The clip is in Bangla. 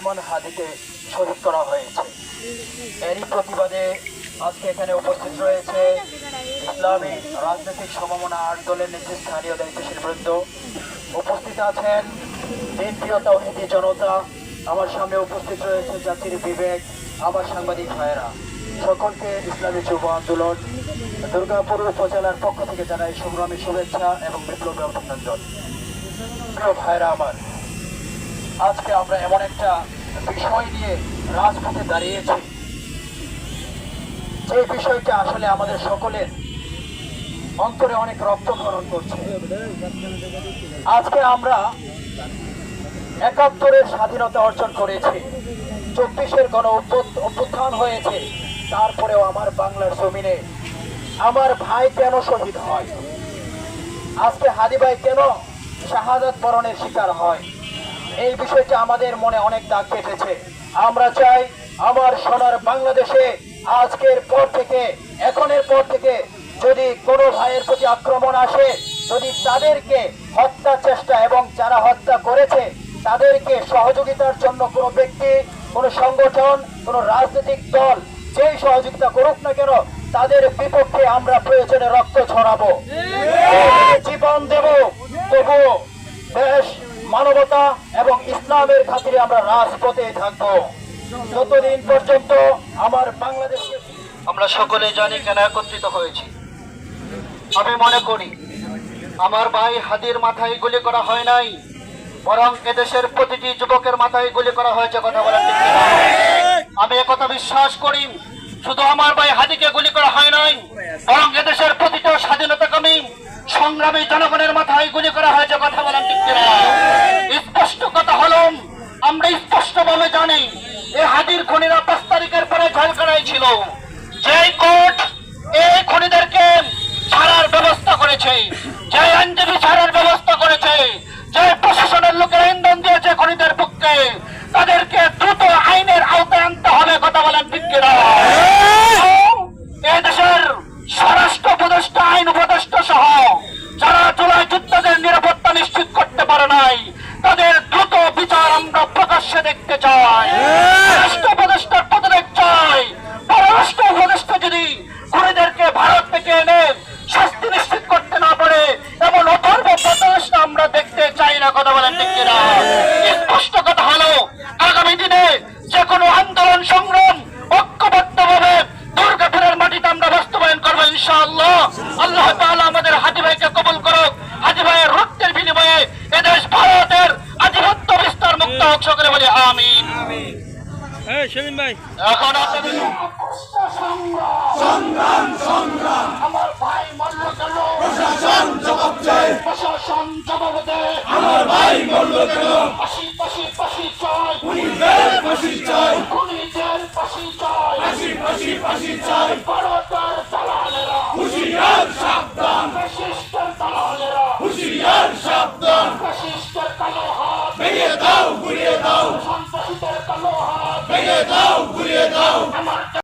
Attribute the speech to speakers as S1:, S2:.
S1: লুকমান হাদিকে শহীদ করা হয়েছে। এরই প্রতিবাদে আজকে এখানে উপস্থিত রয়েছে ইসলামী রাজনৈতিক সমমনা ৮ দলের নেতৃস্থানীয় দায়িত্বশীল বৃন্দ। উপস্থিত আছেন দিনপ্রিয় তাওহীদি জনতা, আমার সামনে উপস্থিত রয়েছে জাতির বিবেক, আমার সাংবাদিক ভাইয়েরা। সকলকে ইসলামী যুব আন্দোলন দুর্গাপুর উপজেলার পক্ষ থেকে জানাই সংগ্রামী শুভেচ্ছা এবং বিপ্লবী অভিনন্দন। প্রিয় ভাইয়েরা আমার, আজকে আমরা এমন একটা বিষয় নিয়ে রাজপথে দাঁড়িয়েছি যে বিষয়টা আসলে আমাদের সকলের অন্তরে অনেক রক্তক্ষরণ করছে। আজকে আমরা ৭১-এর স্বাধীনতা অর্জন করেছি, ২৪-এর গণ অভ্যুত্থান হয়েছে, তারপরেও আমার বাংলার জমিনে আমার ভাই কেন শহীদ হয়, আজকে হাদি ভাই কেন শাহাদাত বরণের শিকার হয়, এই বিষয়টা আমাদের মনে অনেক দাগ কেটেছে। আমরা চাই আমার সোনার বাংলাদেশে আজকের পর থেকে, এখনের পর থেকে যদি কোনো ভাইয়ের প্রতি আক্রমণ আসে, যদি তাদেরকে হত্যা চেষ্টা এবং যারা হত্যা করেছে তাদেরকে সহযোগিতার জন্য কোনো ব্যক্তি, কোনো সংগঠন, কোনো রাজনৈতিক দল যেই সহযোগিতা করুক না কেন, তাদের বিপক্ষে আমরা প্রয়োজনে রক্ত ছড়াবো, জীবন দেব, তবুও দেশ, মানবতা এবং ইসলামের খাতিরে আমরা রাজপথে থাকবো যতদিন পর্যন্ত আমার বাংলাদেশকে। আমরা সকলে জানি কেন একত্রিত হয়েছি। আমি মনে করি আমার ভাই হাদির মাথায় গুলি করা হয় নাই, বরং এদেশের প্রতিটি যুবকের মাথায় গুলি করা হয়েছে। কথা বলার ঠিক না, আমি একথা বিশ্বাস করি। শুধু আমার ভাই হাদিকে গুলি করা হয় নাই, বরং এদেশের প্রতিটা স্বাধীনতাকামী সংগ্রামী জনগণের মাথায় গুলি করা হয়েছে। কথা বলার ঠিক না, স্পষ্ট কথা হলো আমরা স্পষ্টভাবে জানি এই হাদির খুনিরা ৫ তারিখের পরে ঝালকাড়ায় ছিল। যে কোর্ট এই খুনিদেরকে ছাড়ার ব্যবস্থা করেছে, যে আইনজীবী ছাড়ার ব্যবস্থা করেছে, যে প্রশাসনের লোকেরা ইন্ধন দিয়েছে খুনিদের পক্ষে, তাদেরকে দ্রুত আইনের আওতায় আনতে হবে। কথা বলেন ঠিক কিনা? এই দেশের স্বরাষ্ট্র উপদেষ্টা, আইন উপদেষ্টা সহ যারা জুলাই যোদ্ধাদের নিরাপত্তা নিশ্চিত করতে পারে নাই, তাদের দ্রুত বিচার আমরা প্রকাশ্যে দেখতে চাই। রাষ্ট্র উপদেষ্টার পদত্যাগ চাই। পররাষ্ট্র উপদেষ্টা যদি খুনিদেরকে ভারত থেকে এনে শাস্তি নিশ্চিত করতে না পারে, এমন অথর্ব প্রচেষ্টা আমরা দেখতে চাই না। কথা বলেন ঠিক কিনা? স্পষ্ট কথা হলো আগামী দিনে যে কোনো আন্দোলন সংগ্রাম ঐক্যবদ্ধভাবে দুর্গাপুরের মাটিতে আমরা বাস্তবায়ন করবো ইনশাআল্লাহ। আল্লাহ তাআলা আমাদের হাদি ভাইকে কবুল করুক। হাদি ভাইয়ের রক্তের বিনিময়ে এদেশ ভারতের আধিপত্য বিস্তার মুক্ত হোক, সকলে বলি আমিন। এখন আপনাদের আমার ভাই মরল কেন, প্রশাসন জবাব দেয়, প্রশাসন জবাব দেয়। আমার ভাই মরল কেন, ফাঁসি ফাঁসি ফাঁসি চাই, খুনিদের ফাঁসি চাই, খুনিদের ফাঁসি চাই, ফাঁসি ফাঁসি ফাঁসি চাই। ভারতের দালালেরা হুঁশিয়ার সাবধান, ফ্যাসিস্টের দালালেরা হুঁশিয়ার সাবধান। ফ্যাসিস্টের কালো হাত ভেঙে দাও, ঘুরিয়ে দাও, সন্ত্রাসীদের কালো হাত ভেঙে দাও, ঘুরিয়ে দাও। আমার